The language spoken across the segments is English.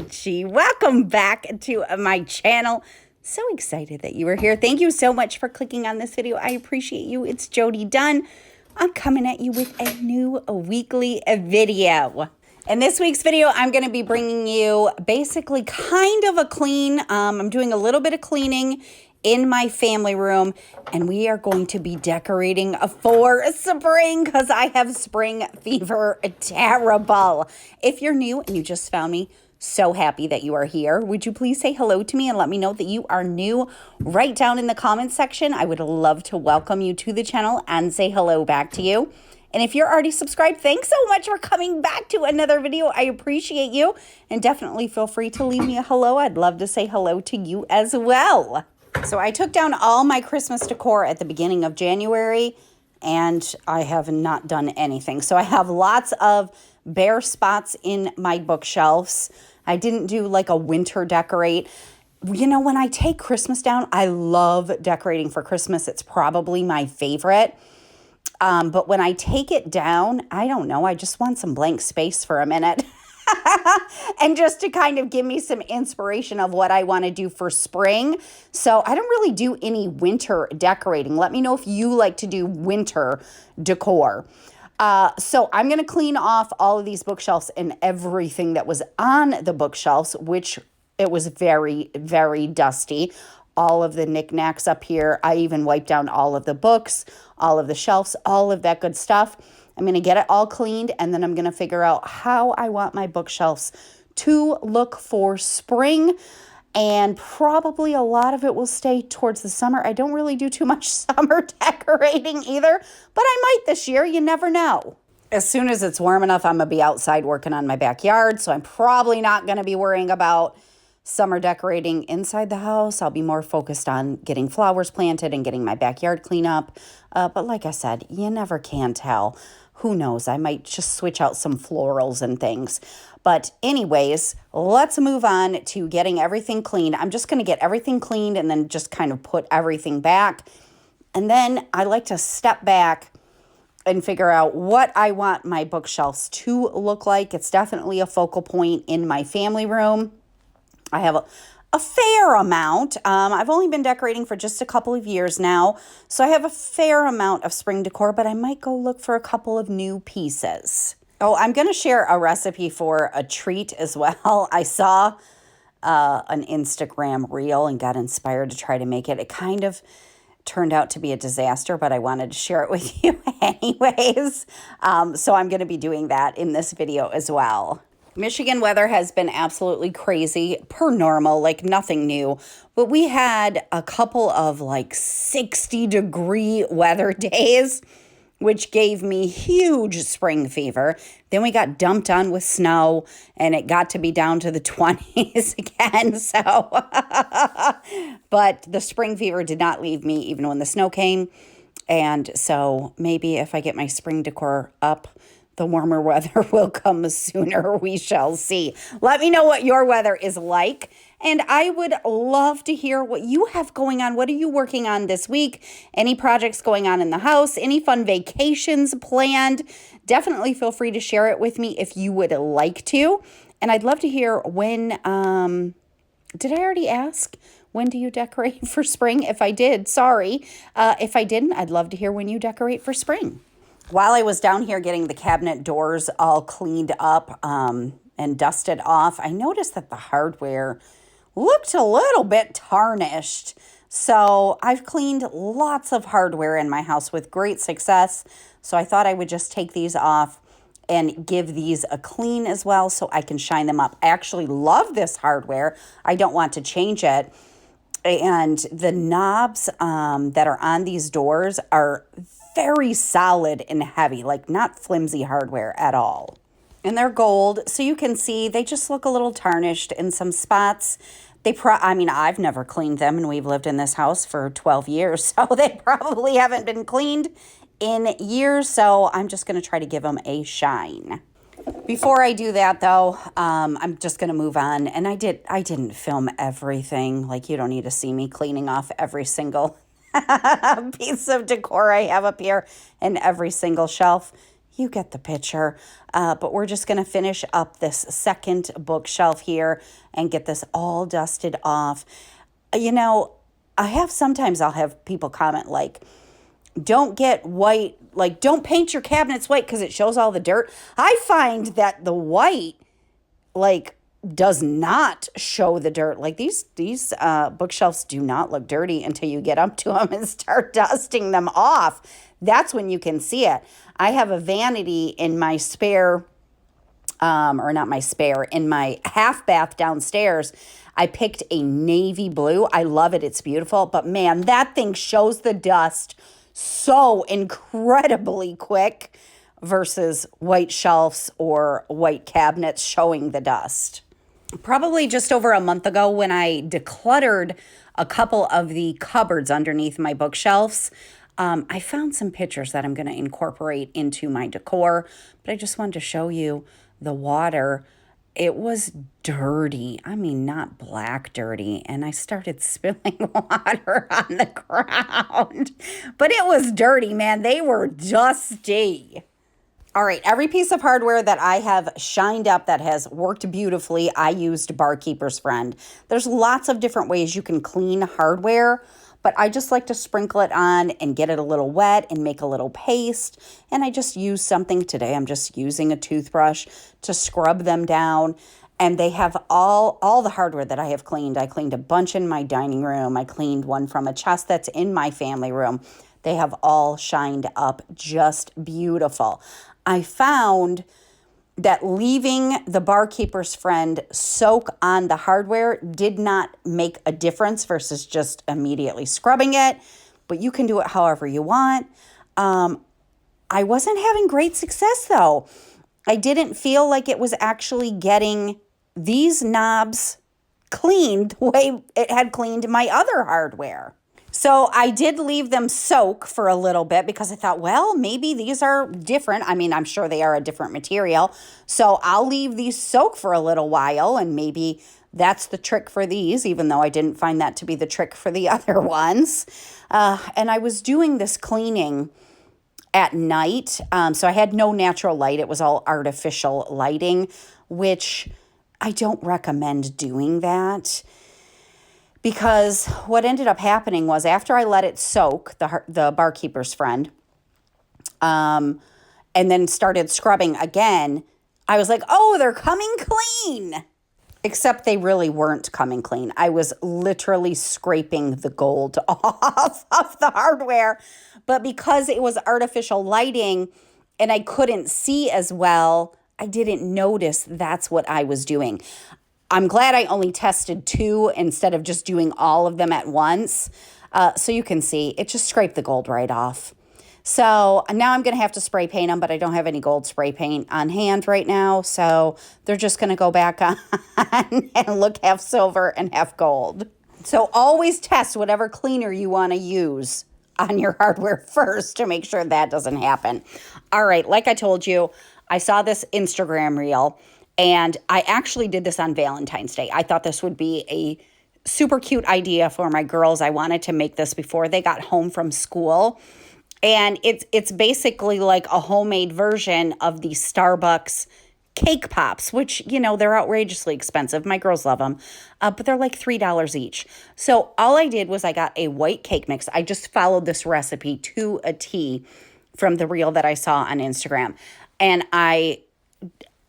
Peachy. Welcome back to my channel. So excited that you are here. Thank you so much for clicking on this video. I appreciate you. It's Jody Dunn. I'm coming at you with a new weekly video. In this week's video, I'm going to be bringing you basically kind of a clean. I'm doing a little bit of cleaning in my family room, and we are going to be decorating for spring because I have spring fever terrible. If you're new and you just found me, so happy that you are here. Would you please say hello to me and let me know that you are new right down in the comments section? I would love to welcome you to the channel and say hello back to you. And if you're already subscribed, thanks so much for coming back to another video. I appreciate you, and definitely feel free to leave me a hello. I'd love to say hello to you as well. So I took down all my Christmas decor at the beginning of January, and I have not done anything. So I have lots of bare spots in my bookshelves. I didn't do like a winter decorate. You know, when I take Christmas down, I love decorating for Christmas. It's probably my favorite. But when I take it down, I don't know. I just want some blank space for a minute. And just to kind of give me some inspiration of what I want to do for spring. So I don't really do any winter decorating. Let me know if you like to do winter decor. So I'm going to clean off all of these bookshelves and everything that was on the bookshelves, which it was very, very dusty. All of the knickknacks up here. I even wiped down all of the books, all of the shelves, all of that good stuff. I'm going to get it all cleaned, and then I'm going to figure out how I want my bookshelves to look for spring. And probably a lot of it will stay towards the summer. I don't really do too much summer decorating either, but I might this year. You never know. As soon as it's warm enough, I'm going to be outside working on my backyard, so I'm probably not going to be worrying about summer decorating inside the house. I'll be more focused on getting flowers planted and getting my backyard clean up. But like I said, you never can tell. Who knows? I might just switch out some florals and things. But anyways, let's move on to getting everything cleaned. I'm just going to get everything cleaned and then just kind of put everything back. And then I like to step back and figure out what I want my bookshelves to look like. It's definitely a focal point in my family room. I have a fair amount. I've only been decorating for just a couple of years now, so I have a fair amount of spring decor, but I might go look for a couple of new pieces. Oh, I'm going to share a recipe for a treat as well. I saw an Instagram reel and got inspired to try to make it. It kind of turned out to be a disaster, but I wanted to share it with you anyways. So I'm going to be doing that in this video as well. Michigan weather has been absolutely crazy, per normal, like nothing new. But we had a couple of like 60-degree weather days, which gave me huge spring fever. Then we got dumped on with snow, and it got to be down to the 20s again. So, but the spring fever did not leave me even when the snow came. And so maybe if I get my spring decor up, the warmer weather will come sooner. We shall see. Let me know what your weather is like. And I would love to hear what you have going on. What are you working on this week? Any projects going on in the house? Any fun vacations planned? Definitely feel free to share it with me if you would like to. And I'd love to hear when, did I already ask? When do you decorate for spring? If I did, sorry. If I didn't, I'd love to hear when you decorate for spring. While I was down here getting the cabinet doors all cleaned up and dusted off, I noticed that the hardware looked a little bit tarnished. So I've cleaned lots of hardware in my house with great success. So I thought I would just take these off and give these a clean as well so I can shine them up. I actually love this hardware. I don't want to change it. And the knobs that are on these doors are very solid and heavy, like not flimsy hardware at all. And they're gold, so you can see they just look a little tarnished in some spots. I've never cleaned them, and we've lived in this house for 12 years, so they probably haven't been cleaned in years, so I'm just going to try to give them a shine. Before I do that, though, I'm just going to move on. And I didn't film everything. Like, you don't need to see me cleaning off every single piece of decor I have up here and every single shelf. You get the picture. But we're just going to finish up this second bookshelf here and get this all dusted off. You know, sometimes I'll have people comment like, don't get white, like don't paint your cabinets white because it shows all the dirt. I find that the white like does not show the dirt. Like these bookshelves do not look dirty until you get up to them and start dusting them off. That's when you can see it. I have a vanity in my spare, or not my spare, in my half bath downstairs. I picked a navy blue. I love it. It's beautiful. But man, that thing shows the dust so incredibly quick versus white shelves or white cabinets showing the dust. Probably just over a month ago when I decluttered a couple of the cupboards underneath my bookshelves, I found some pictures that I'm going to incorporate into my decor, but I just wanted to show you the water. It was dirty. I mean, not black dirty. And I started spilling water on the ground. But it was dirty, man. They were dusty. All right, every piece of hardware that I have shined up that has worked beautifully, I used Barkeeper's Friend. There's lots of different ways you can clean hardware, but I just like to sprinkle it on and get it a little wet and make a little paste. And I just use something today. I'm just using a toothbrush to scrub them down. And they have all the hardware that I have cleaned. I cleaned a bunch in my dining room. I cleaned one from a chest that's in my family room. They have all shined up just beautiful. I found that leaving the Barkeeper's Friend soak on the hardware did not make a difference versus just immediately scrubbing it, but you can do it however you want. I wasn't having great success though. I didn't feel like it was actually getting these knobs cleaned the way it had cleaned my other hardware. So I did leave them soak for a little bit because I thought, well, maybe these are different. I mean, I'm sure they are a different material. So I'll leave these soak for a little while and maybe that's the trick for these, even though I didn't find that to be the trick for the other ones. And I was doing this cleaning at night. So I had no natural light. It was all artificial lighting, which I don't recommend doing that. Because what ended up happening was after I let it soak, the Barkeeper's Friend, and then started scrubbing again, I was like, oh, they're coming clean. Except they really weren't coming clean. I was literally scraping the gold off of the hardware. But because it was artificial lighting and I couldn't see as well, I didn't notice that's what I was doing. I'm glad I only tested 2 instead of just doing all of them at once. So you can see it just scraped the gold right off. So now I'm going to have to spray paint them, but I don't have any gold spray paint on hand right now. So they're just going to go back on and look half silver and half gold. So always test whatever cleaner you want to use on your hardware first to make sure that doesn't happen. All right, like I told you, I saw this Instagram reel. And I actually did this on Valentine's Day. I thought this would be a super cute idea for my girls. I wanted to make this before they got home from school. And it's basically like a homemade version of the Starbucks cake pops, which, you know, they're outrageously expensive. My girls love them, but they're like $3 each. So all I did was I got a white cake mix. I just followed this recipe to a T from the reel that I saw on Instagram. And I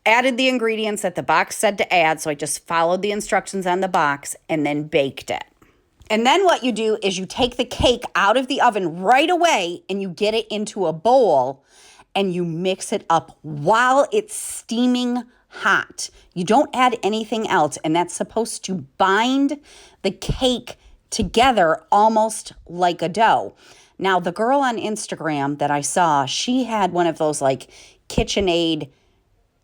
added the ingredients that the box said to add. So I just followed the instructions on the box and then baked it. And then what you do is you take the cake out of the oven right away and you get it into a bowl and you mix it up while it's steaming hot. You don't add anything else, and that's supposed to bind the cake together almost like a dough. Now, the girl on Instagram that I saw, she had one of those like KitchenAid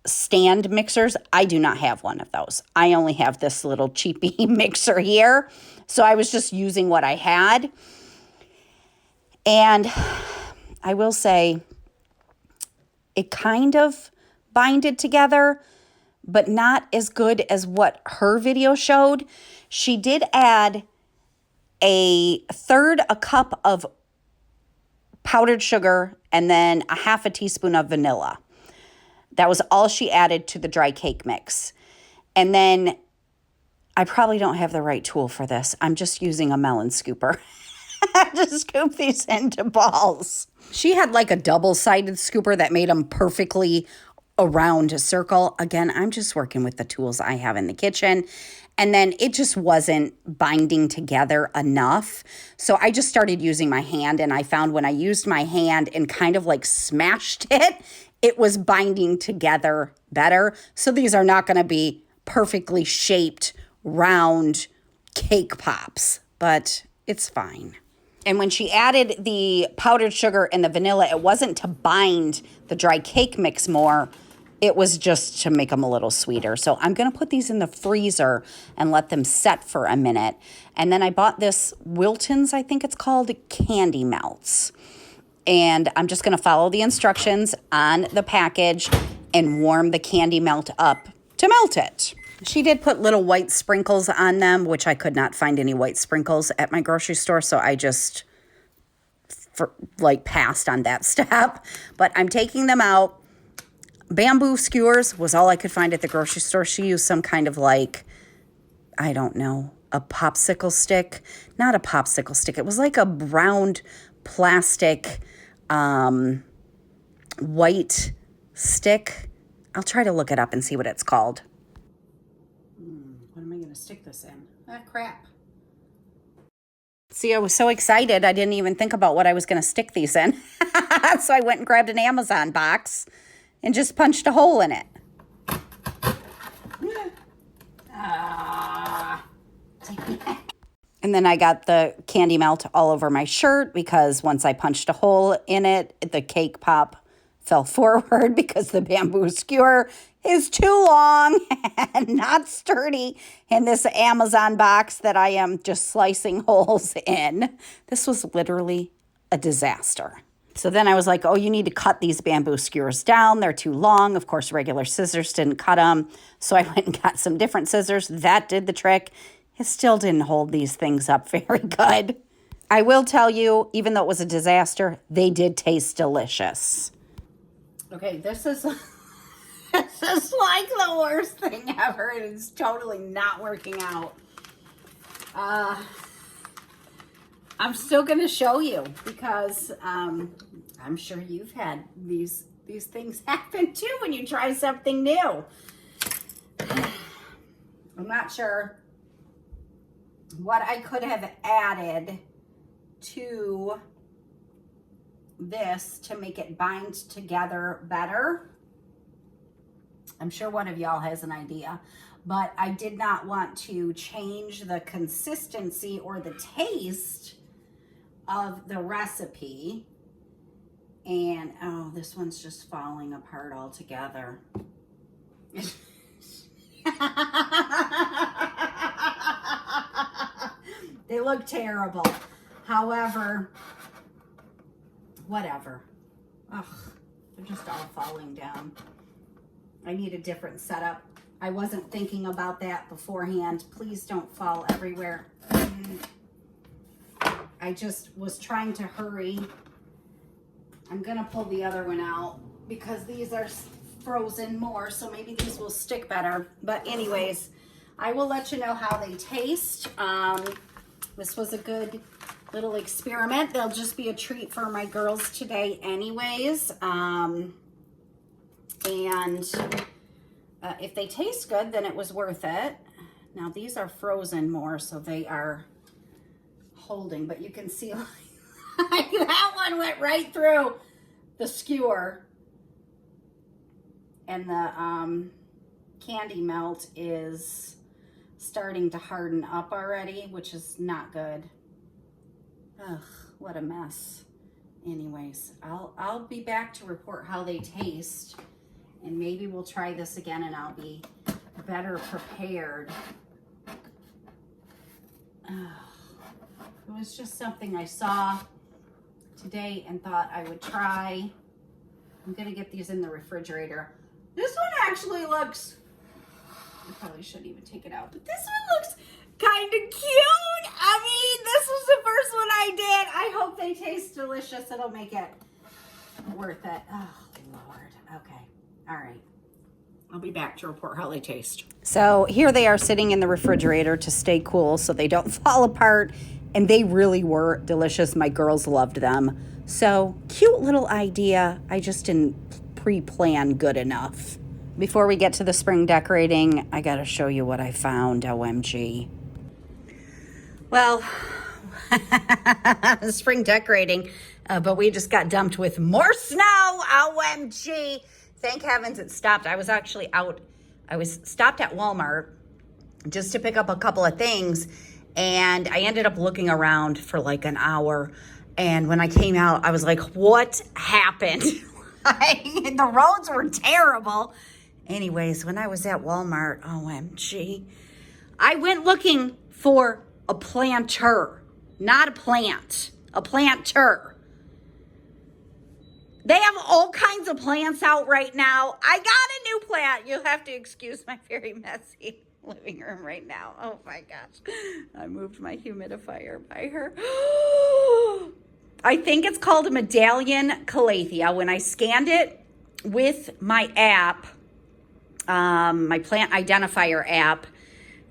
stand mixers. I do not have one of those. I only have this little cheapy mixer here. So I was just using what I had. And I will say it kind of binded together, but not as good as what her video showed. She did add a cup of powdered sugar, and then a half a teaspoon of vanilla. That was all she added to the dry cake mix. And then I probably don't have the right tool for this. I'm just using a melon scooper to scoop these into balls. She had like a double-sided scooper that made them perfectly around a circle. Again, I'm just working with the tools I have in the kitchen. And then it just wasn't binding together enough. So I just started using my hand, and I found when I used my hand and kind of like smashed it, it was binding together better. So these are not going to be perfectly shaped, round cake pops, but it's fine. And when she added the powdered sugar and the vanilla, it wasn't to bind the dry cake mix more. It was just to make them a little sweeter. So I'm going to put these in the freezer and let them set for a minute. And then I bought this Wilton's, I think it's called, Candy Melts. And I'm just going to follow the instructions on the package and warm the candy melt up to melt it. She did put little white sprinkles on them, which I could not find any white sprinkles at my grocery store. So I just passed on that step. But I'm taking them out. Bamboo skewers was all I could find at the grocery store. She used some kind of I don't know, a popsicle stick. Not a popsicle stick. It was like a round plastic white stick. I'll try to look it up and see what it's called. What am I going to stick this in? Ah, crap. See, I was so excited, I didn't even think about what I was going to stick these in. So I went and grabbed an Amazon box and just punched a hole in it. And then I got the candy melt all over my shirt because once I punched a hole in it, the cake pop fell forward because the bamboo skewer is too long and not sturdy in this Amazon box that I am just slicing holes in. This was literally a disaster. So then I was like, oh, you need to cut these bamboo skewers down. They're too long. Of course, regular scissors didn't cut them. So I went and got some different scissors. That did the trick. It still didn't hold these things up very good. I will tell you, even though it was a disaster, they did taste delicious. Okay, this is this is like the worst thing ever. It's totally not working out. I'm still going to show you because I'm sure you've had these things happen too when you try something new. I'm not sure what I could have added to this to make it bind together better. I'm sure one of y'all has an idea, but I did not want to change the consistency or the taste of the recipe. And oh, this one's just falling apart altogether. They look terrible. However, whatever. Ugh, they're just all falling down. I need a different setup. I wasn't thinking about that beforehand. Please don't fall everywhere. I just was trying to hurry. I'm gonna pull the other one out because these are frozen more, so maybe these will stick better. But anyways, I will let you know how they taste. This was a good little experiment. They'll just be a treat for my girls today anyways. If they taste good, then it was worth it. Now these are frozen more, so they are holding, but you can see like that one went right through the skewer. And the candy melt is starting to harden up already, which is not good. Ugh, what a mess. Anyways, I'll be back to report how they taste, and maybe we'll try this again and I'll be better prepared. It was just something I saw today and thought I would try. I'm gonna get these in the refrigerator. This one actually looks, I probably shouldn't even take it out, but this one looks kind of cute. I mean, this was the first one I did. I hope they taste delicious. It'll make it worth it. Oh, Lord. Okay. All right. I'll be back to report how they taste. So here they are sitting in the refrigerator to stay cool so they don't fall apart. And they really were delicious. My girls loved them. So cute little idea. I just didn't pre-plan good enough. Before we get to the spring decorating, I got to show you what I found. OMG. Well, spring decorating, but we just got dumped with more snow. OMG. Thank heavens it stopped. I was actually out. I was stopped at Walmart just to pick up a couple of things. And I ended up looking around for like an hour. And when I came out, I was like, what happened? The roads were terrible. Anyways, when I was at Walmart, OMG, I went looking for a planter, not a plant, a planter. They have all kinds of plants out right now. I got a new plant. You'll have to excuse my very messy living room right now. Oh my gosh. I moved my humidifier by her. I think it's called a medallion calathea. When I scanned it with my app, my plant identifier app,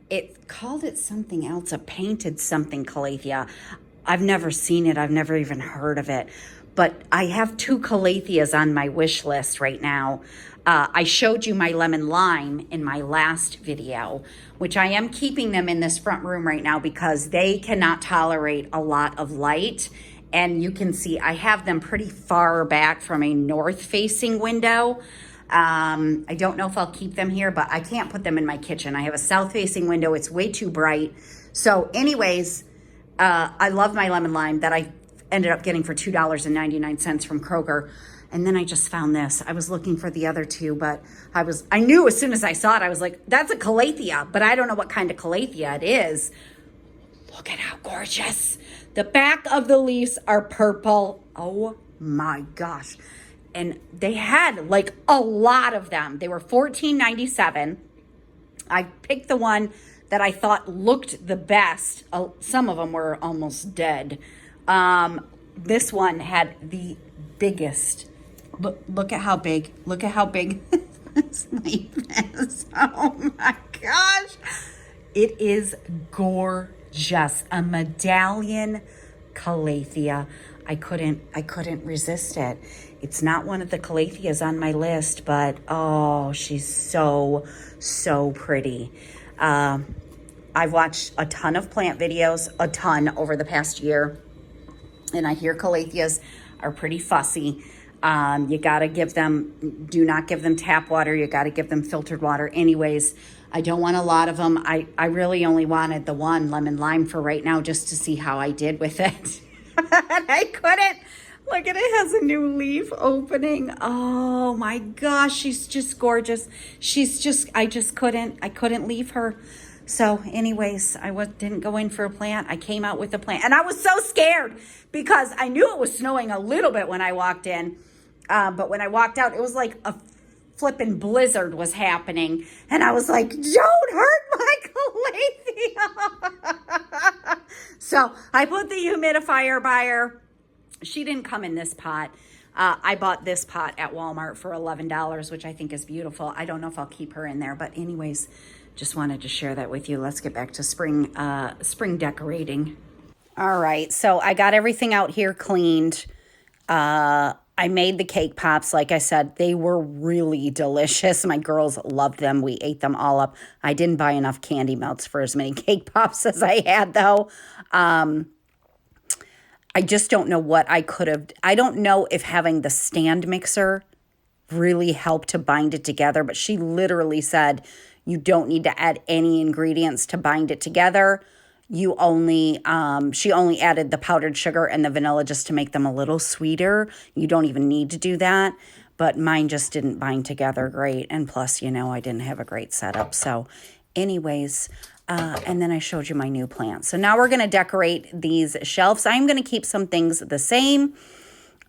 it called it something else, a painted something calathea. I've never seen it. I've never even heard of it. But I have 2 calatheas on my wish list right now. I showed you my lemon lime in my last video, which I am keeping them in this front room right now because they cannot tolerate a lot of light. And you can see I have them pretty far back from a north-facing window. I don't know if I'll keep them here, but I can't put them in my kitchen. I have a south-facing window. It's way too bright. So anyways, I love my lemon lime that I ended up getting for $2.99 from Kroger. And then I just found this. I was looking for the other 2, but I knew as soon as I saw it, I was like, that's a calathea, but I don't know what kind of calathea it is. Look at how gorgeous. The back of the leaves are purple. Oh my gosh. And they had like a lot of them. They were $14.97. I picked the one that I thought looked the best. Some of them were almost dead. This one had the biggest. Look at how big. Look at how big this leaf is. Oh my gosh. It is gorgeous. A medallion calathea. I couldn't resist it. It's not one of the calatheas on my list, but oh, she's so pretty. I've watched a ton of plant videos, a ton over the past year, and I hear calatheas are pretty fussy. You gotta do not give them tap water. You gotta give them filtered water. Anyways, I don't want a lot of them. I really only wanted the one lemon lime for right now just to see how I did with it. And I couldn't. Look at it, has a new leaf opening. Oh my gosh, she's just gorgeous. I couldn't leave her. So anyways, didn't go in for a plant. I came out with a plant and I was so scared because I knew it was snowing a little bit when I walked in. But when I walked out, it was like a flipping blizzard was happening. And I was like, don't hurt my calathea. So I put the humidifier by her. She didn't come in this pot. I bought this pot at Walmart for $11, which I think is beautiful. I don't know if I'll keep her in there, but anyways, just wanted to share that with you. Let's get back to spring decorating. All right, so I got everything out here cleaned. I made the cake pops. Like I said, they were really delicious. My girls loved them. We ate them all up. I didn't buy enough candy melts for as many cake pops as I had, though. I just don't know what I could have. I don't know if having the stand mixer really helped to bind it together, but she literally said you don't need to add any ingredients to bind it together. She only added the powdered sugar and the vanilla just to make them a little sweeter. You don't even need to do that, but mine just didn't bind together great. And plus, I didn't have a great setup. So anyways, and then I showed you my new plant. So now we're going to decorate these shelves. I'm going to keep some things the same,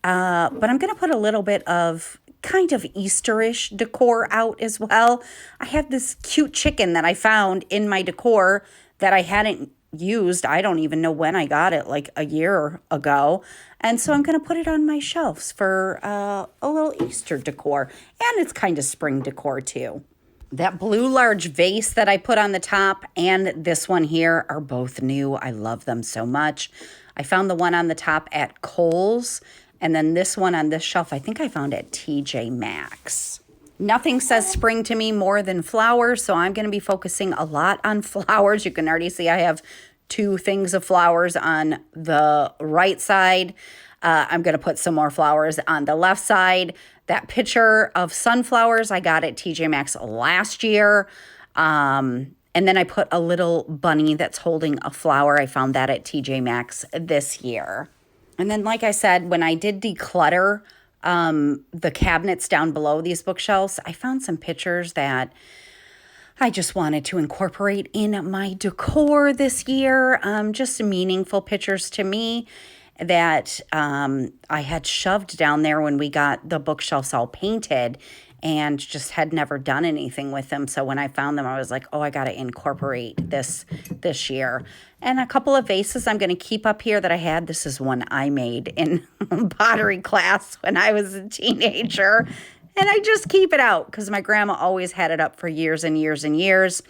but I'm going to put a little bit of kind of Easterish decor out as well. I have this cute chicken that I found in my decor that I hadn't used. I don't even know when I got it, like a year ago. And so I'm going to put it on my shelves for a little Easter decor. And it's kind of spring decor too. That blue large vase that I put on the top and this one here are both new. I love them so much. I found the one on the top at Kohl's, and then this one on this shelf I think I found at TJ Maxx. Nothing says spring to me more than flowers, so I'm going to be focusing a lot on flowers. You can already see I have 2 things of flowers on the right side. I'm going to put some more flowers on the left side. That picture of sunflowers I got at TJ Maxx last year. And then I put a little bunny that's holding a flower. I found that at TJ Maxx this year. And then, like I said, when I did declutter the cabinets down below these bookshelves, I found some pictures that I just wanted to incorporate in my decor this year. Just meaningful pictures to me that I had shoved down there when we got the bookshelves all painted and just had never done anything with them. So when I found them, I was like, oh, I got to incorporate this year. And a couple of vases I'm going to keep up here that I had. This is one I made in pottery class when I was a teenager. And I just keep it out because my grandma always had it up for years and years and years.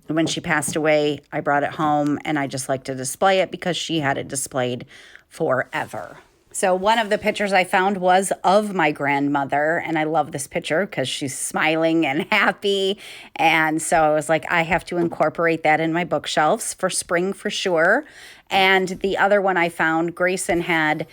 And when she passed away, I brought it home and I just like to display it because she had it displayed forever. So one of the pictures I found was of my grandmother, and I love this picture because she's smiling and happy. And so I was like, I have to incorporate that in my bookshelves for spring for sure. And the other one I found, Grayson had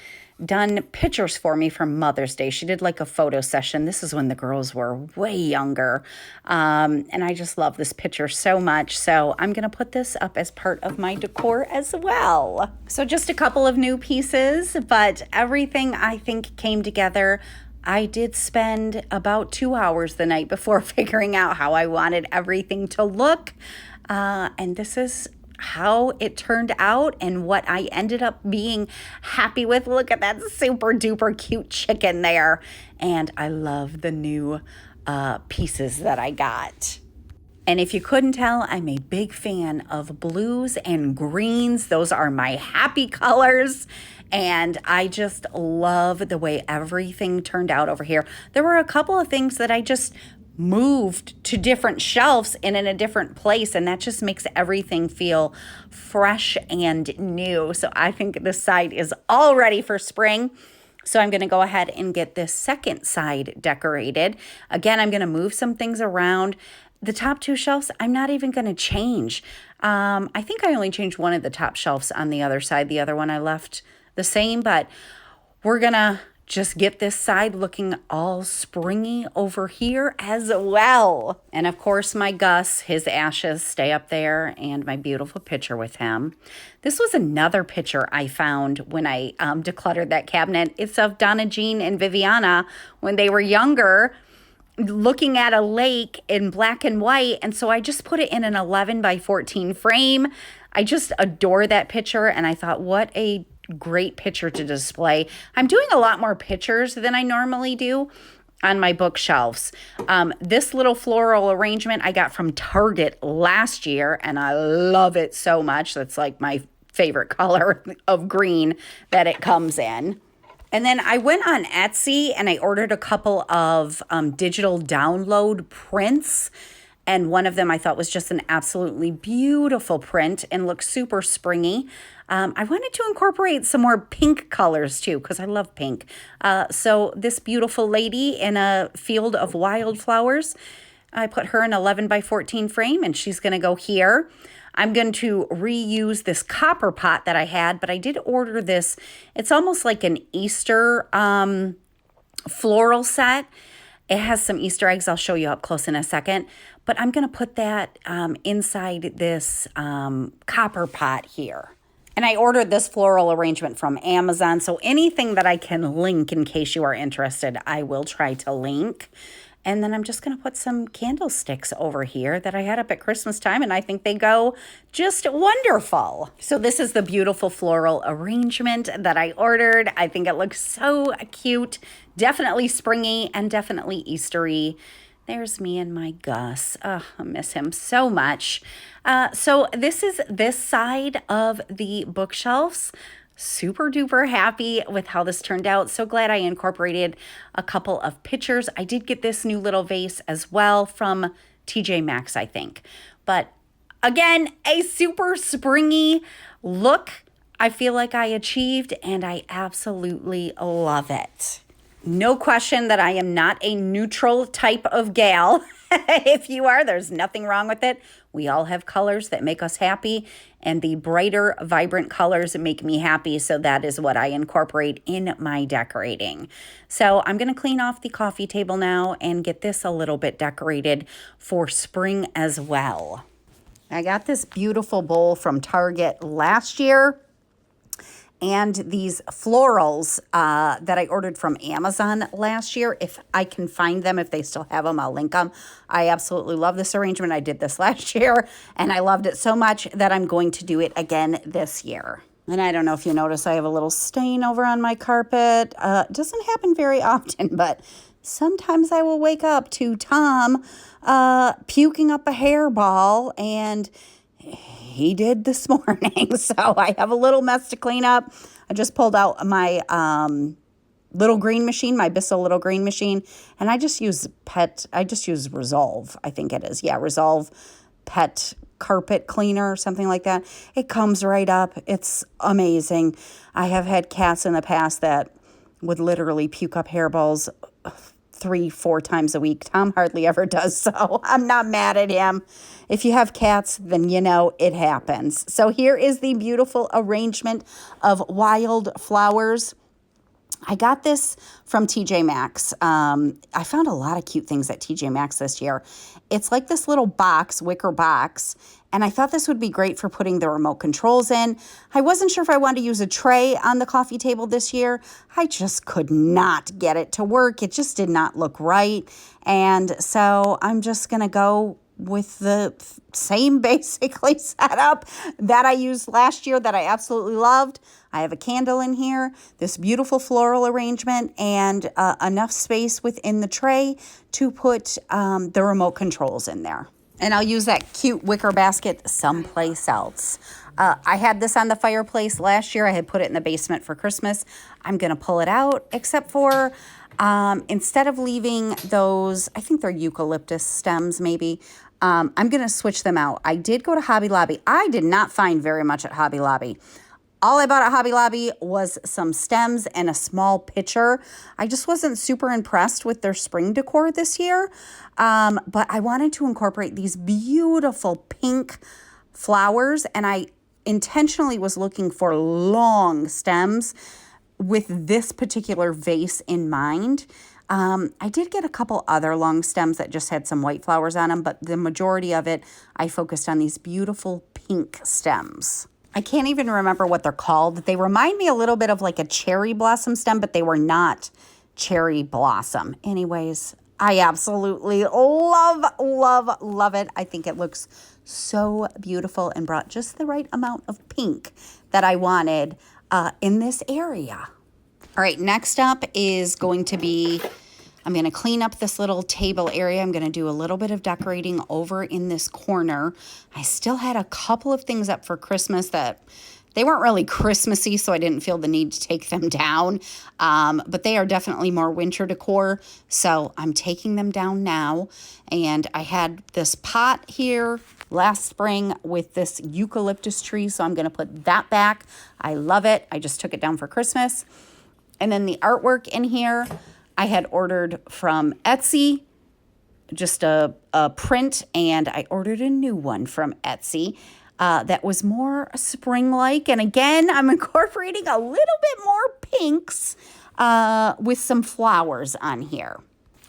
done pictures for me for Mother's Day. She did like a photo session. This is when the girls were way younger. And I just love this picture so much. So I'm going to put this up as part of my decor as well. So just a couple of new pieces, but everything I think came together. I did spend about 2 hours the night before figuring out how I wanted everything to look. And this is how it turned out and what I ended up being happy with. Look at that super duper cute chicken there. And I love the new pieces that I got. And if you couldn't tell, I'm a big fan of blues and greens. Those are my happy colors. And I just love the way everything turned out over here. There were a couple of things that I just moved to different shelves and in a different place, and that just makes everything feel fresh and new. So I think this side is all ready for spring. So I'm going to go ahead and get this second side decorated. Again, I'm going to move some things around. The top 2 shelves, I'm not even going to change. I think I only changed one of the top shelves on the other side. The other one I left the same, but we're going to just get this side looking all springy over here as well. And of course, my Gus, his ashes stay up there, and my beautiful picture with him. This was another picture I found when I decluttered that cabinet. It's of Donna Jean and Viviana when they were younger, looking at a lake in black and white. And so I just put it in an 11 by 14 frame. I just adore that picture. And I thought, what a great picture to display. I'm doing a lot more pictures than I normally do on my bookshelves. This little floral arrangement I got from Target last year, and I love it so much. That's like my favorite color of green that it comes in. And then I went on Etsy and I ordered a couple of digital download prints. And one of them I thought was just an absolutely beautiful print and looked super springy. I wanted to incorporate some more pink colors too, because I love pink. So this beautiful lady in a field of wildflowers, I put her in 11 by 14 frame, and she's going to go here. I'm going to reuse this copper pot that I had, but I did order this. It's almost like an Easter floral set. It has some Easter eggs. I'll show you up close in a second. But I'm going to put that inside this copper pot here. And I ordered this floral arrangement from Amazon. So anything that I can link in case you are interested, I will try to link. And then I'm just going to put some candlesticks over here that I had up at Christmas time, and I think they go just wonderful. So this is the beautiful floral arrangement that I ordered. I think it looks so cute, definitely springy and definitely Eastery. There's me and my Gus. Oh, I miss him so much. So this is this side of the bookshelves. Super duper happy with how this turned out. So glad I incorporated a couple of pictures. I did get this new little vase as well from TJ Maxx, I think. But again, a super springy look I feel like I achieved, and I absolutely love it. No question that I am not a neutral type of gal. If you are, there's nothing wrong with it. We all have colors that make us happy, and the brighter, vibrant colors make me happy, so that is what I incorporate in my decorating. So I'm going to clean off the coffee table now and get this a little bit decorated for spring as well. I got this beautiful bowl from Target last year, and these florals that I ordered from Amazon last year. If I can find them, if they still have them, I'll link them. I absolutely love this arrangement. I did this last year, and I loved it so much that I'm going to do it again this year. And I don't know if you notice, I have a little stain over on my carpet. It doesn't happen very often, but sometimes I will wake up to Tom puking up a hairball, and he did this morning. So I have a little mess to clean up. I just pulled out my little green machine, my Bissell little green machine, and I just use Resolve, I think it is. Yeah, Resolve pet carpet cleaner or something like that. It comes right up. It's amazing. I have had cats in the past that would literally puke up hairballs 3-4 times a week. Tom hardly ever does, so I'm not mad at him. If you have cats, then you know it happens. So here is the beautiful arrangement of wild flowers. I got this from TJ Maxx. I found a lot of cute things at TJ Maxx this year. It's like this little box, wicker box, and I thought this would be great for putting the remote controls in. I wasn't sure if I wanted to use a tray on the coffee table this year. I just could not get it to work. It just did not look right. And so I'm just going to go with the same basically setup that I used last year that I absolutely loved. I have a candle in here, this beautiful floral arrangement, and enough space within the tray to put the remote controls in there. And I'll use that cute wicker basket someplace else. I had this on the fireplace last year. I had put it in the basement for Christmas. I'm going to pull it out, except for instead of leaving those, I think they're eucalyptus stems maybe, I'm going to switch them out. I did go to Hobby Lobby. I did not find very much at Hobby Lobby. All I bought at Hobby Lobby was some stems and a small pitcher. I just wasn't super impressed with their spring decor this year. But I wanted to incorporate these beautiful pink flowers, and I intentionally was looking for long stems with this particular vase in mind. I did get a couple other long stems that just had some white flowers on them, but the majority of it, I focused on these beautiful pink stems. I can't even remember what they're called. They remind me a little bit of like a cherry blossom stem, but they were not cherry blossom. Anyways, I absolutely love it. I think it looks so beautiful and brought just the right amount of pink that I wanted in this area. All right, next up is going to be, I'm going to clean up this little table area. I'm going to do a little bit of decorating over in this corner. I still had a couple of things up for Christmas that they weren't really Christmassy, so I didn't feel the need to take them down. But they are definitely more winter decor, so I'm taking them down now. And I had this pot here last spring with this eucalyptus tree, so I'm going to put that back. I love it. I just took it down for Christmas. And then the artwork in here, I had ordered from Etsy, just a print, and I ordered a new one from Etsy that was more spring-like. And again, I'm incorporating a little bit more pinks with some flowers on here.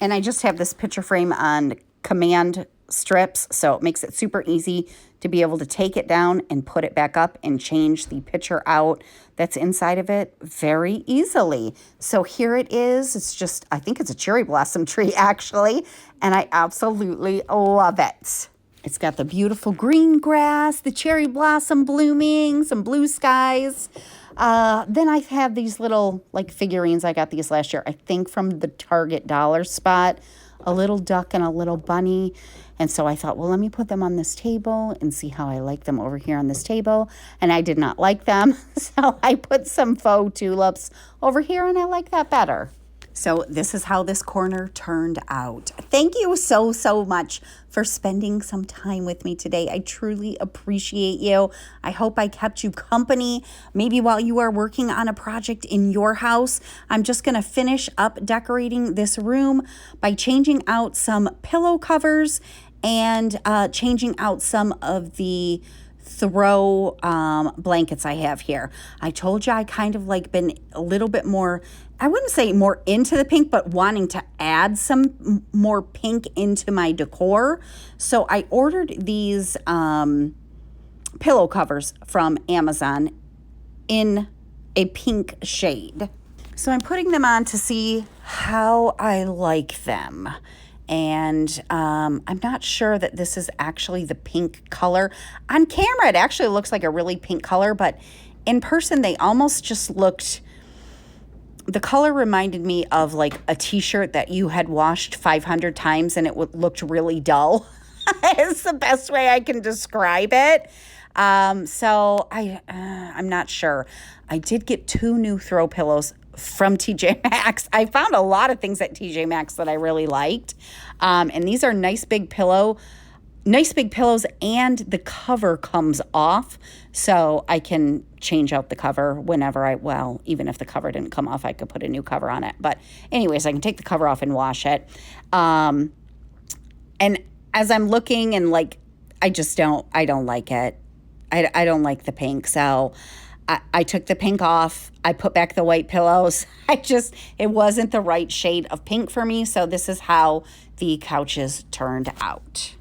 And I just have this picture frame on command strips, so it makes it super easy to be able to take it down and put it back up and change the picture out that's inside of it very easily. So here it is. It's just, I think it's a cherry blossom tree actually, and I absolutely love it. It's got the beautiful green grass, the cherry blossom blooming, some blue skies. Then I have these little like figurines. I got these last year, I think from the Target dollar spot. a little duck and a little bunny. And so I thought, well, let me put them on this table and see how I like them over here on this table. And I did not like them. So I put some faux tulips over here, and I like that better. So this is how this corner turned out. Thank you so, so much for spending some time with me today. I truly appreciate you. I hope I kept you company, maybe while you are working on a project in your house. I'm just going to finish up decorating this room by changing out some pillow covers and changing out some of the throw blankets I have here. I told you I kind of like been a little bit more, I wouldn't say more into the pink, but wanting to add some more pink into my decor. So I ordered these pillow covers from Amazon in a pink shade. So I'm putting them on to see how I like them. And I'm not sure that this is actually the pink color. On camera, it actually looks like a really pink color, but in person, they almost just looked, the color reminded me of like a t-shirt that you had washed 500 times and it looked really dull. It's the best way I can describe it. So I'm not sure. I did get 2 new throw pillows from TJ Maxx. I found a lot of things at TJ Maxx that I really liked. And these are nice big pillows, and the cover comes off. So I can change out the cover whenever even if the cover didn't come off, I could put a new cover on it. But anyways, I can take the cover off and wash it. And as I'm looking and like, I don't like it. I don't like the pink. So I took the pink off. I put back the white pillows. It wasn't the right shade of pink for me. So this is how the couches turned out.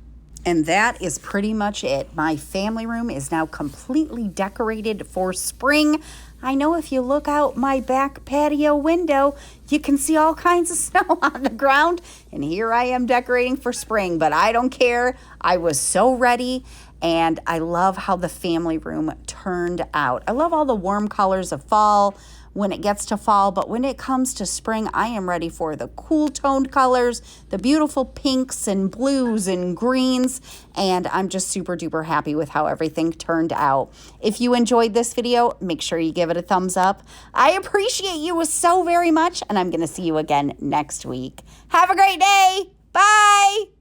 And that is pretty much it. My family room is now completely decorated for spring. I know if you look out my back patio window, you can see all kinds of snow on the ground. And here I am decorating for spring, but I don't care. I was so ready. And I love how the family room turned out. I love all the warm colors of fall when it gets to fall, but when it comes to spring, I am ready for the cool toned colors, the beautiful pinks and blues and greens, and I'm just super duper happy with how everything turned out. If you enjoyed this video, make sure you give it a thumbs up. I appreciate you so very much, and I'm going to see you again next week. Have a great day. Bye.